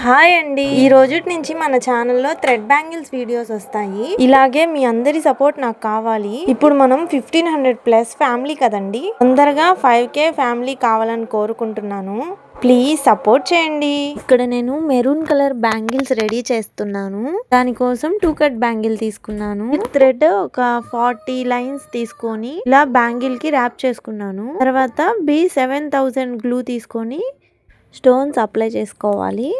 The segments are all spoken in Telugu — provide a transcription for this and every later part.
హాయ్ అండి, ఈ రోజుటి నుంచి మన ఛానల్లో థ్రెడ్ బ్యాంగిల్స్ వీడియోస్ వస్తాయి. ఇలాగే మీ అందరి సపోర్ట్ నాకు కావాలి. ఇప్పుడు మనం 1500+ ఫ్యామిలీ కదండి. తొందరగా 5K ఫ్యామిలీ కావాలని కోరుకుంటున్నాను. ప్లీజ్ సపోర్ట్ చేయండి. ఇక్కడ నేను మెరూన్ కలర్ బ్యాంగిల్స్ రెడీ చేస్తున్నాను. దానికోసం 2 కట్ బ్యాంగిల్ తీసుకున్నాను. థ్రెడ్ ఒక 40 లైన్స్ తీసుకొని ఇలా బ్యాంగిల్ కి ర్యాప్ చేసుకున్నాను. తర్వాత B7000 గ్లూ తీసుకొని స్టోన్స్ అప్లై చేసుకోవాలి.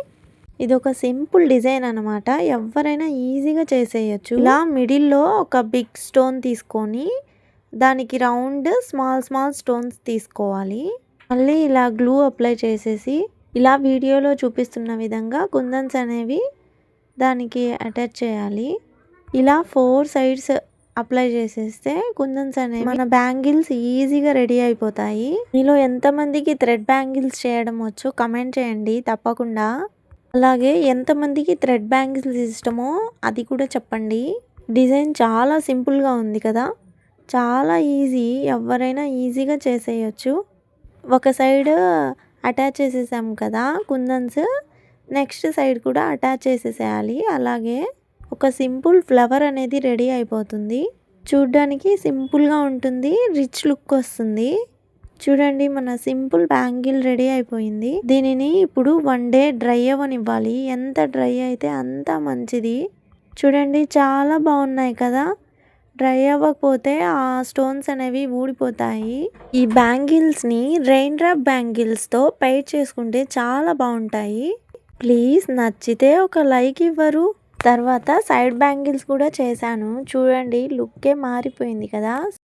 ఇది ఒక సింపుల్ డిజైన్ అనమాట. ఎవరైనా ఈజీగా చేసేయచ్చు. ఇలా మిడిల్లో ఒక బిగ్ స్టోన్ తీసుకొని దానికి రౌండ్ స్మాల్ స్టోన్స్ తీసుకోవాలి. మళ్ళీ ఇలా గ్లూ అప్లై చేసేసి ఇలా వీడియోలో చూపిస్తున్న విధంగా కుందన్స్ అనేవి దానికి అటాచ్ చేయాలి. ఇలా 4 సైడ్స్ అప్లై చేసేస్తే కుందన్స్ అనేవి మన బ్యాంగిల్స్ ఈజీగా రెడీ అయిపోతాయి. మీలో ఎంతమందికి థ్రెడ్ బ్యాంగిల్స్ చేయడం వచ్చో కమెంట్ చేయండి తప్పకుండా. అలాగే ఎంతమందికి థ్రెడ్ బ్యాంగిల్స్ ఇష్టమో అది కూడా చెప్పండి. డిజైన్ చాలా సింపుల్గా ఉంది కదా, చాలా ఈజీ, ఎవరైనా ఈజీగా చేసేయచ్చు. ఒక సైడ్ అటాచ్ చేసేసాం కదా కుందన్స్, నెక్స్ట్ సైడ్ కూడా అటాచ్ చేసేసేయాలి. అలాగే ఒక సింపుల్ ఫ్లవర్ అనేది రెడీ అయిపోతుంది. చూడ్డానికి సింపుల్గా ఉంటుంది, రిచ్ లుక్ వస్తుంది. చూడండి, మన సింపుల్ బ్యాంగిల్ రెడీ అయిపోయింది. దీనిని ఇప్పుడు 1 డే డ్రై అవ్వనివ్వాలి. ఎంత డ్రై అయితే అంత మంచిది. చూడండి, చాలా బాగున్నాయి కదా. డ్రై అవ్వకపోతే ఆ స్టోన్స్ అనేవి ఊడిపోతాయి. ఈ బ్యాంగిల్స్ని రెయిన్ డ్రాప్ బ్యాంగిల్స్తో పెయిర్ చేసుకుంటే చాలా బాగుంటాయి. ప్లీజ్ నచ్చితే ఒక లైక్ ఇవ్వరు. తర్వాత సైడ్ బ్యాంగిల్స్ కూడా చేశాను. చూడండి, లుక్కే మారిపోయింది కదా.